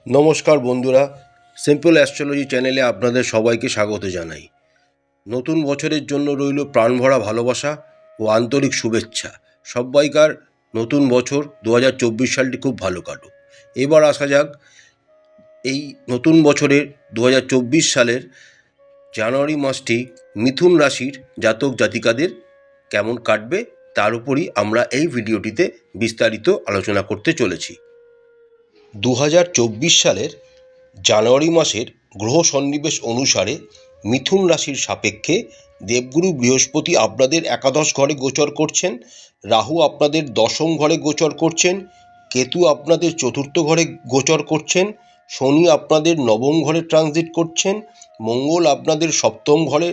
নমস্কার বন্ধুরা, simple astrology চ্যানেলে আপনাদের সবাইকে স্বাগত জানাই। নতুন বছরের জন্য রইল প্রাণভরা ভালোবাসা ও আন্তরিক শুভেচ্ছা। সব্বাইকার নতুন বছর 2024 সালটি খুব ভালো কাটুক। এবার আসা যাক এই নতুন বছরের 2024 সালের জানুয়ারি মাসটি মিথুন রাশির জাতক জাতিকাদের কেমন কাটবে তার উপরই আমরা এই ভিডিওটিতে বিস্তারিত আলোচনা করতে চলেছি। 2024 সালের জানুয়ারি মাসের গ্রহ সন্নিবেশ অনুসারে মিথুন রাশির সাপেক্ষে দেবগুরু বৃহস্পতি আপনাদের একাদশ ঘরে গোচর করছেন, রাহু আপনাদের দশম ঘরে গোচর করছেন, কেতু আপনাদের চতুর্থ ঘরে গোচর করছেন, শনি আপনাদের নবম ঘরে ট্রানজিট করছেন, মঙ্গল আপনাদের সপ্তম ঘরে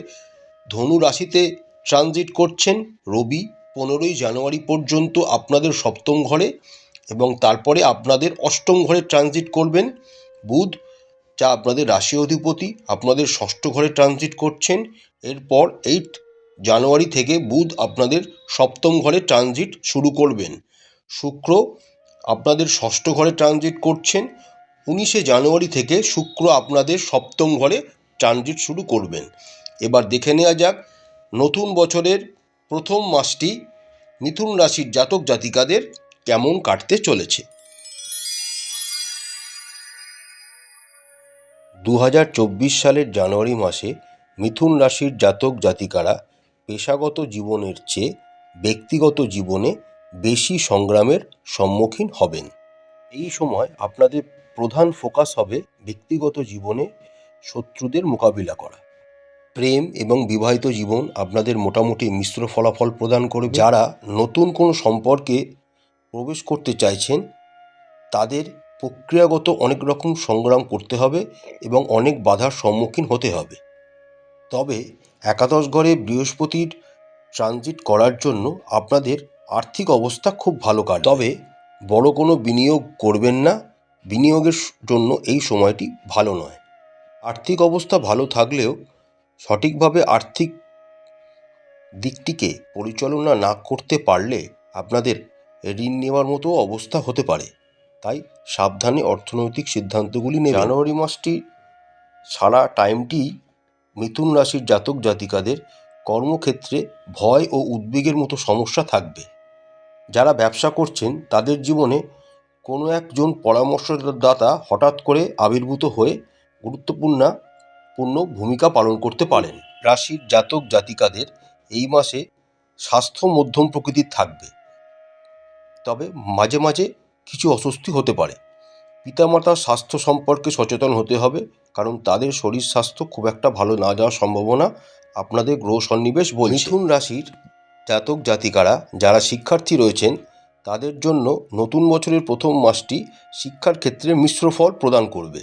ধনু রাশিতে ট্রানজিট করছেন, রবি 15ই জানুয়ারি পর্যন্ত আপনাদের সপ্তম ঘরে এবং তারপরে আপনাদের অষ্টম ঘরে ট্রানজিট করবেন। বুধ যা আপনাদের রাশি অধিপতি আপনাদের ষষ্ঠ ঘরে ট্রানজিট করছেন। এরপর 8 জানুয়ারি থেকে বুধ আপনাদের সপ্তম ঘরে ট্রানজিট শুরু করবেন। শুক্র আপনাদের ষষ্ঠ ঘরে ট্রানজিট করছেন। 19শে জানুয়ারি থেকে শুক্র আপনাদের সপ্তম ঘরে ট্রানজিট শুরু করবেন। এবার দেখে নেওয়া যাক নতুন বছরের প্রথম মাসটি মিথুন রাশির জাতক জাতিকাদের কেমন কাটতে চলেছে। 2024 সালের জানুয়ারি মাসে মিথুন রাশির জাতক জাতিকারা পেশাগত জীবনের চেয়ে ব্যক্তিগত জীবনে বেশি সংগ্রামের সম্মুখীন হবেন। এই সময় আপনাদের প্রধান ফোকাস হবে ব্যক্তিগত জীবনে শত্রুদের মোকাবিলা করা। প্রেম এবং বিবাহিত জীবন আপনাদের মোটামুটি মিশ্র ফলাফল প্রদান করবে। যারা নতুন কোনো সম্পর্কে প্রবেশ করতে চাইছেন তাদের প্রক্রিয়াগত অনেক রকম সংগ্রাম করতে হবে এবং অনেক বাধার সম্মুখীন হতে হবে। তবে একাদশ ঘরে বৃহস্পতির ট্রানজিট করার জন্য আপনাদের আর্থিক অবস্থা খুব ভালো কাটবে। তবে বড় কোনো বিনিয়োগ করবেন না, বিনিয়োগের জন্য এই সময়টি ভালো নয়। আর্থিক অবস্থা ভালো থাকলেও সঠিকভাবে আর্থিক দিকটিকে পরিচালনা না করতে পারলে আপনাদের ঋণ নেওয়ার মতো অবস্থা হতে পারে। তাই সাবধানে অর্থনৈতিক সিদ্ধান্তগুলি নেবেন। জানুয়ারি মাসটি সারা টাইমটি মিথুন রাশির জাতক জাতিকাদের কর্মক্ষেত্রে ভয় ও উদ্বেগের মতো সমস্যা থাকবে। যারা ব্যবসা করছেন তাদের জীবনে কোনো একজন পরামর্শদাতা হঠাৎ করে আবির্ভূত হয়ে গুরুত্বপূর্ণ ভূমিকা পালন করতে পারেন। রাশির জাতক জাতিকাদের এই মাসে স্বাস্থ্য মধ্যম প্রকৃতির থাকবে, তবে মাঝে মাঝে কিছু অস্বস্তি হতে পারে। পিতামাতার স্বাস্থ্য সম্পর্কে সচেতন হতে হবে, কারণ তাদের শরীর স্বাস্থ্য খুব একটা ভালো না যাওয়ার সম্ভাবনা আপনাদের গ্রহ সন্নিবেশ বলছে। মিথুন রাশির জাতক জাতিকারা যারা শিক্ষার্থী রয়েছেন তাদের জন্য নতুন বছরের প্রথম মাসটি শিক্ষার ক্ষেত্রে মিশ্র ফল প্রদান করবে।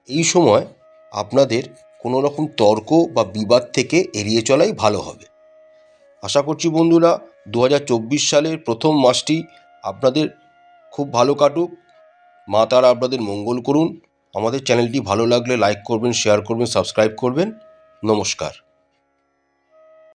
এই সময় আপনাদের কোনো রকম তর্ক বা বিবাদ থেকে এড়িয়ে চলাই ভালো হবে। আশা করছি বন্ধুরা 2024 সালের প্রথম মাসটি আপনাদের খুব ভালো কাটুক। মা তারা আপনাদের মঙ্গল করুন। আমাদের চ্যানেলটি ভালো লাগলে লাইক করবেন, শেয়ার করবেন, সাবস্ক্রাইব করবেন। নমস্কার।